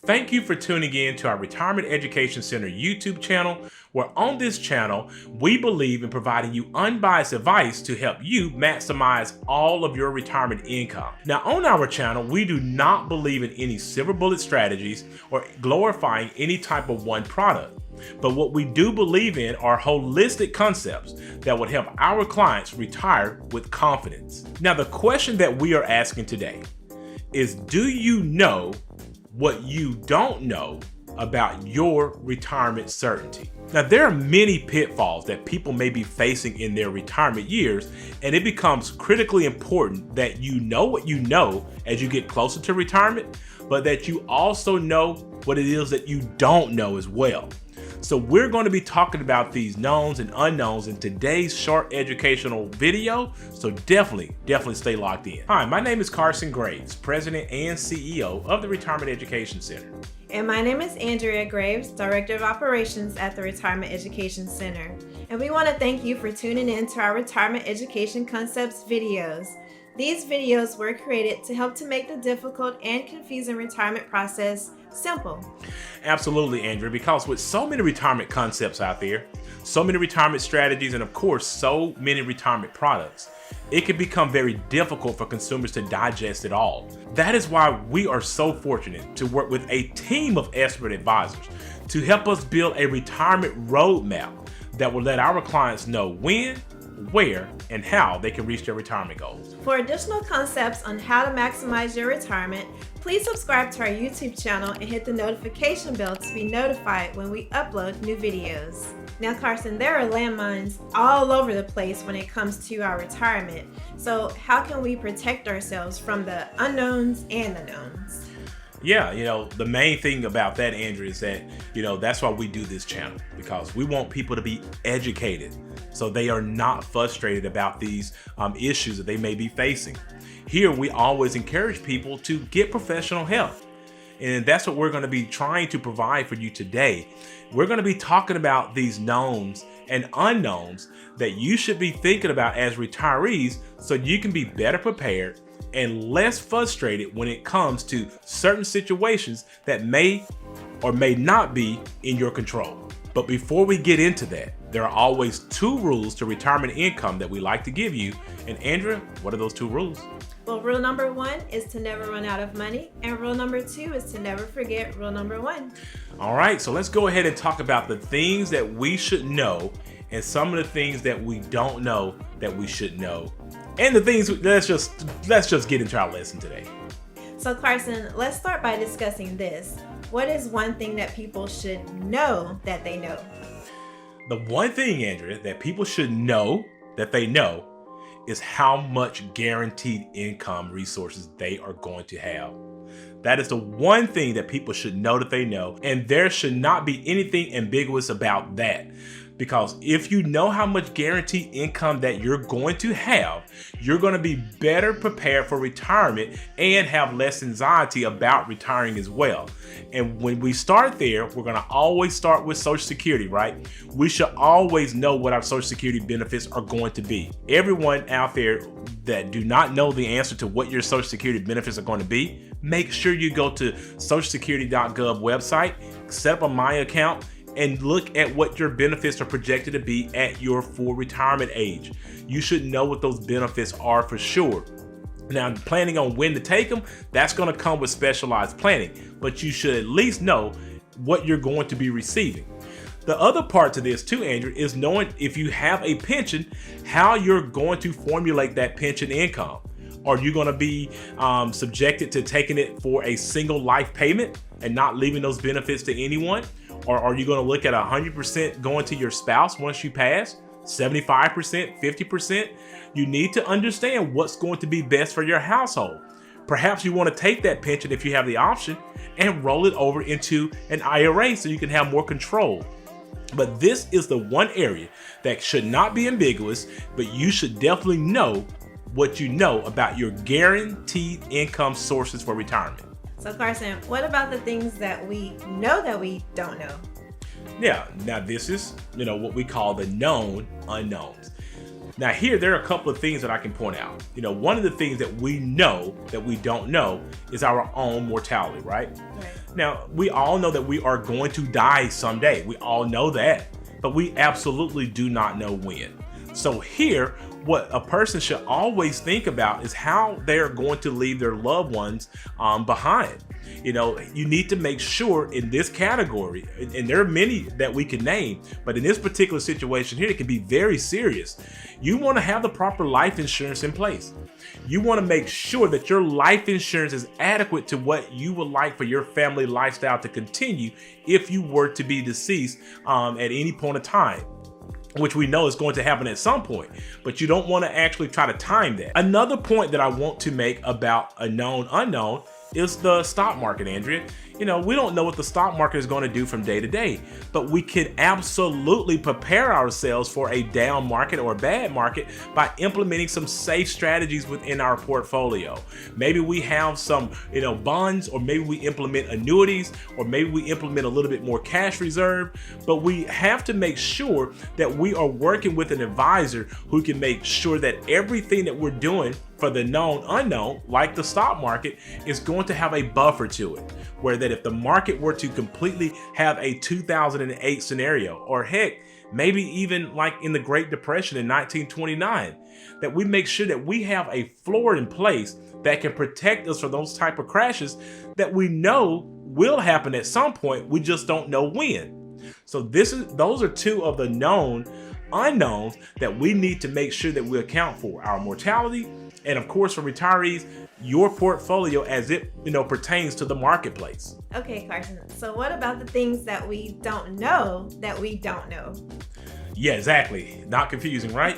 Thank you for tuning in to our Retirement Education Center YouTube channel, where on this channel, we believe in providing you unbiased advice to help you maximize all of your retirement income. Now, on our channel, we do not believe in any silver bullet strategies or glorifying any type of one product. But what we do believe in are holistic concepts that would help our clients retire with confidence. Now, the question that we are asking today is, do you know what you don't know about your retirement certainty? Now, there are many pitfalls that people may be facing in their retirement years, and it becomes critically important that you know what you know as you get closer to retirement, but that you also know what it is that you don't know as well. So we're going to be talking about these knowns and unknowns in today's short educational video. So definitely stay locked in. Hi, my name is Carson Graves, President and CEO of the Retirement Education Center. And my name is Andrea Graves, Director of Operations at the Retirement Education Center. And we want to thank you for tuning in to our Retirement Education Concepts videos. These videos were created to help to make the difficult and confusing retirement process simple. Absolutely, Andrea, because with so many retirement concepts out there, so many retirement strategies, and of course, so many retirement products, it can become very difficult for consumers to digest it all. That is why we are so fortunate to work with a team of expert advisors to help us build a retirement roadmap that will let our clients know when, where, and how they can reach their retirement goals. For additional concepts on how to maximize your retirement, please subscribe to our YouTube channel and hit the notification bell to be notified when we upload new videos. Now, Carson, there are landmines all over the place when it comes to our retirement. So how can we protect ourselves from the unknowns and the knowns? Yeah, the main thing about that, Andrew, is that, that's why we do this channel, because we want people to be educated so they are not frustrated about these issues that they may be facing. Here, we always encourage people to get professional help. And that's what we're going to be trying to provide for you today. We're going to be talking about these knowns and unknowns that you should be thinking about as retirees so you can be better prepared and less frustrated when it comes to certain situations that may or may not be in your control. But before we get into that, there are always two rules to retirement income that we like to give you. And Andrea, what are those two rules? Well, rule number 1 is to never run out of money, and rule number 2 is to never forget rule number 1. All right, so let's go ahead and talk about the things that we should know and some of the things that we don't know that we should know. And the things, let's just get into our lesson today. So Carson, let's start by discussing this. What is one thing that people should know that they know? The one thing, Andrea, that people should know that they know is how much guaranteed income resources they are going to have. That is the one thing that people should know that they know, and there should not be anything ambiguous about that. Because if you know how much guaranteed income that you're going to have, you're going to be better prepared for retirement and have less anxiety about retiring as well. And when we start there, we're going to always start with Social Security, right? We should always know what our Social Security benefits are going to be. Everyone out there that do not know the answer to what your Social Security benefits are going to be, make sure you go to socialsecurity.gov website, set up a My Account, and look at what your benefits are projected to be at your full retirement age. You should know what those benefits are for sure. Now, planning on when to take them, that's going to come with specialized planning, but you should at least know what you're going to be receiving. The other part to this too, Andrew, is knowing if you have a pension, how you're going to formulate that pension income. Are you going to be subjected to taking it for a single life payment and not leaving those benefits to anyone? Or are you going to look at 100% going to your spouse once you pass? 75%, 50%? You need to understand what's going to be best for your household. Perhaps you want to take that pension, if you have the option, and roll it over into an IRA so you can have more control. But this is the one area that should not be ambiguous, but you should definitely know what you know about your guaranteed income sources for retirement. So Carson, what about the things that we know that we don't know? Yeah, now this is, what we call the known unknowns. Now here, there are a couple of things that I can point out. One of the things that we know that we don't know is our own mortality, right? Now, we all know that we are going to die someday. We all know that, but we absolutely do not know when. So here, what a person should always think about is how they're going to leave their loved ones behind. You need to make sure in this category, and there are many that we can name, but in this particular situation here, it can be very serious. You want to have the proper life insurance in place. You want to make sure that your life insurance is adequate to what you would like for your family lifestyle to continue if you were to be deceased at any point of time, which we know is going to happen at some point, but you don't want to actually try to time that. Another point that I want to make about a known unknown is the stock market, Andrea. We don't know what the stock market is going to do from day to day, but we can absolutely prepare ourselves for a down market or a bad market by implementing some safe strategies within our portfolio. Maybe we have some, bonds, or maybe we implement annuities, or maybe we implement a little bit more cash reserve, but we have to make sure that we are working with an advisor who can make sure that everything that we're doing for the known unknown, like the stock market, is going to have a buffer to it, where that if the market were to completely have a 2008 scenario, or heck, maybe even like in the Great Depression in 1929, that we make sure that we have a floor in place that can protect us from those type of crashes that we know will happen at some point. We just don't know when. So those are two of the known unknowns that we need to make sure that we account for: our mortality, and of course for retirees, your portfolio as it pertains to the marketplace. Okay, Carson. So what about the things that we don't know that we don't know? Yeah, exactly. Not confusing, right?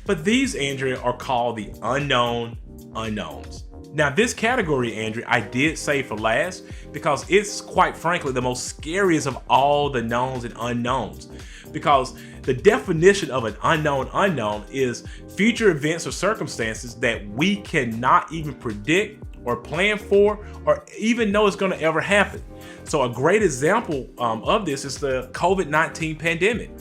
But these, Andrea, are called the unknown unknowns. Now, this category, Andrea, I did say for last because it's quite frankly the most scariest of all the knowns and unknowns, because the definition of an unknown unknown is future events or circumstances that we cannot even predict or plan for or even know it's going to ever happen. So a great example of this is the COVID-19 pandemic.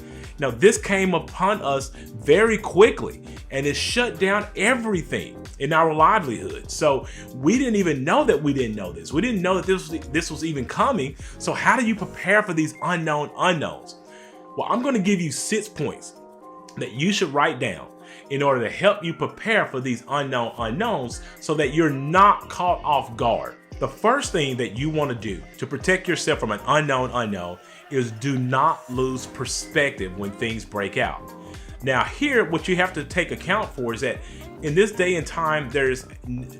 Now, this came upon us very quickly and it shut down everything in our livelihood. So we didn't even know that we didn't know this. We didn't know that this was even coming. So how do you prepare for these unknown unknowns? Well, I'm going to give you 6 points that you should write down in order to help you prepare for these unknown unknowns so that you're not caught off guard. The first thing that you want to do to protect yourself from an unknown unknown is do not lose perspective when things break out. Now here, what you have to take account for is that in this day and time, there's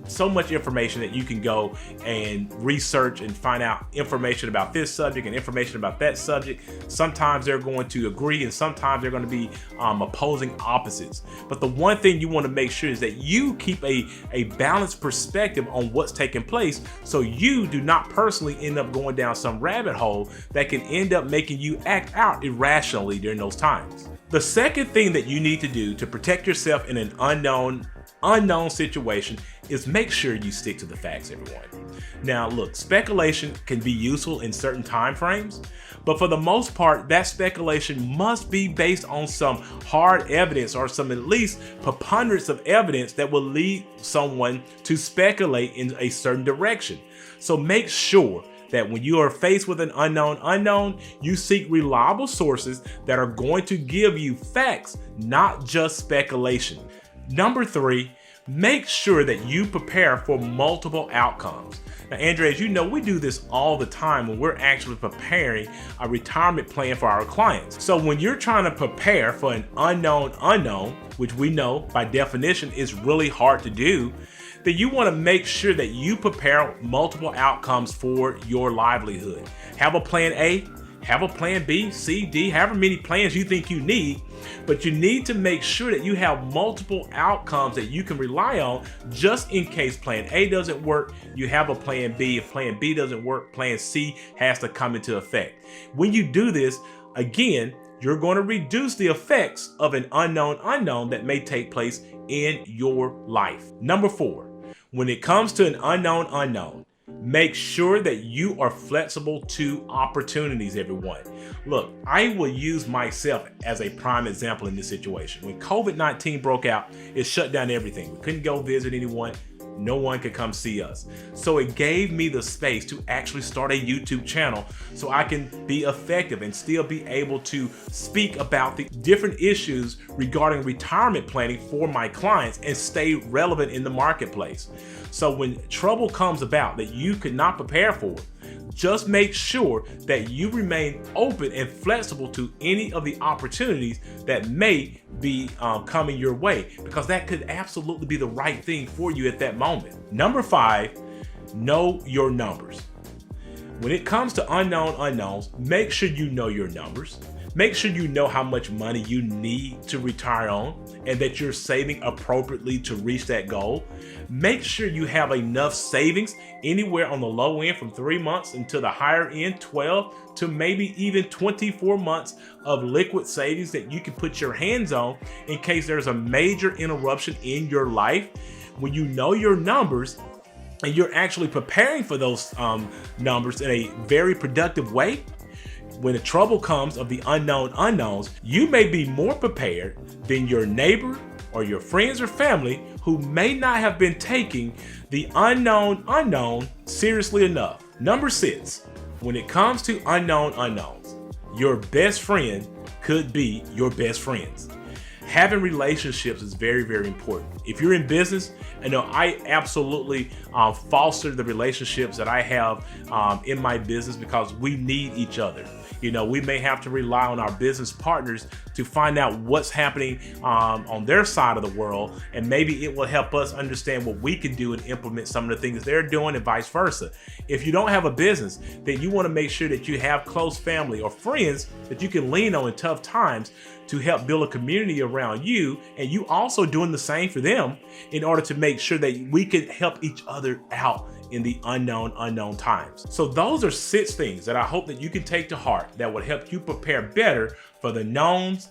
so much information that you can go and research and find out information about this subject and information about that subject. Sometimes they're going to agree and sometimes they're going to be opposing opposites. But the one thing you want to make sure is that you keep a balanced perspective on what's taking place so you do not personally end up going down some rabbit hole that can end up making you act out irrationally during those times. The second thing that you need to do to protect yourself in an unknown situation is make sure you stick to the facts, everyone. Now, look, speculation can be useful in certain time frames, but for the most part, that speculation must be based on some hard evidence or some at least preponderance of evidence that will lead someone to speculate in a certain direction. So make sure that when you are faced with an unknown unknown, you seek reliable sources that are going to give you facts, not just speculation. Number 3, make sure that you prepare for multiple outcomes. Now, Andrea, as you know, we do this all the time when we're actually preparing a retirement plan for our clients. So when you're trying to prepare for an unknown unknown, which we know by definition is really hard to do, then you want to make sure that you prepare multiple outcomes for your livelihood. Have a plan A, have a plan B, C, D, however many plans you think you need, but you need to make sure that you have multiple outcomes that you can rely on just in case plan A doesn't work. You have a plan B. If plan B doesn't work, plan C has to come into effect. When you do this, again, you're going to reduce the effects of an unknown unknown that may take place in your life. Number 4, when it comes to an unknown unknown, Make sure that you are flexible to opportunities, everyone. Look, I will use myself as a prime example in this situation. When COVID-19 broke out, it shut down everything. We couldn't go visit anyone. No one could come see us. So it gave me the space to actually start a YouTube channel so I can be effective and still be able to speak about the different issues regarding retirement planning for my clients and stay relevant in the marketplace. So when trouble comes about that you could not prepare for, just make sure that you remain open and flexible to any of the opportunities that may be coming your way, because that could absolutely be the right thing for you at that moment. Number 5, know your numbers. When it comes to unknown unknowns, make sure you know your numbers. Make sure you know how much money you need to retire on and that you're saving appropriately to reach that goal. Make sure you have enough savings anywhere on the low end from 3 months until the higher end 12 to maybe even 24 months of liquid savings that you can put your hands on in case there's a major interruption in your life. When you know your numbers and you're actually preparing for those numbers in a very productive way, when the trouble comes of the unknown unknowns, you may be more prepared than your neighbor or your friends or family who may not have been taking the unknown unknown seriously enough. Number 6, when it comes to unknown unknowns, your best friend could be your best friends. Having relationships is very, very important. If you're in business, I absolutely foster the relationships that I have in my business because we need each other. We may have to rely on our business partners to find out what's happening on their side of the world, and maybe it will help us understand what we can do and implement some of the things they're doing and vice versa. If you don't have a business, then you want to make sure that you have close family or friends that you can lean on in tough times to help build a community around you, and you also doing the same for them in order to make sure that we can help each other out in the unknown times. So those are 6 things that I hope that you can take to heart that would help you prepare better for the knowns,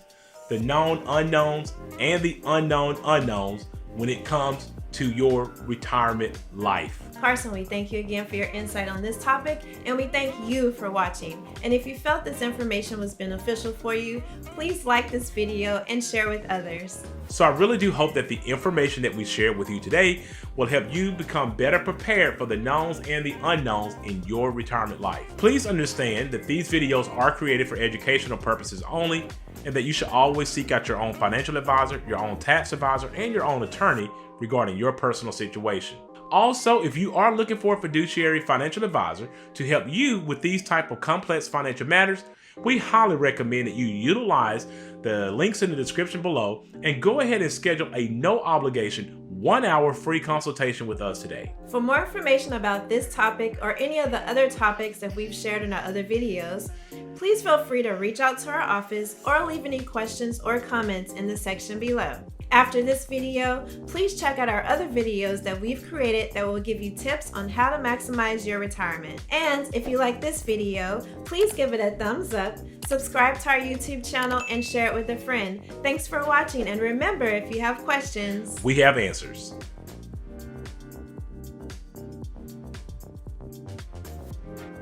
the known unknowns, and the unknown unknowns when it comes to your retirement life. Carson, we thank you again for your insight on this topic, and we thank you for watching. And if you felt this information was beneficial for you, please like this video and share with others. So I really do hope that the information that we shared with you today will help you become better prepared for the knowns and the unknowns in your retirement life. Please understand that these videos are created for educational purposes only, and that you should always seek out your own financial advisor, your own tax advisor, and your own attorney regarding your personal situation. Also, if you are looking for a fiduciary financial advisor to help you with these type of complex financial matters, we highly recommend that you utilize the links in the description below and go ahead and schedule a no obligation 1-hour free consultation with us today. For more information about this topic or any of the other topics that we've shared in our other videos, please feel free to reach out to our office or leave any questions or comments in the section below. After this video, please check out our other videos that we've created that will give you tips on how to maximize your retirement. And if you like this video, please give it a thumbs up, subscribe to our YouTube channel, and share it with a friend. Thanks for watching, and remember, if you have questions, we have answers.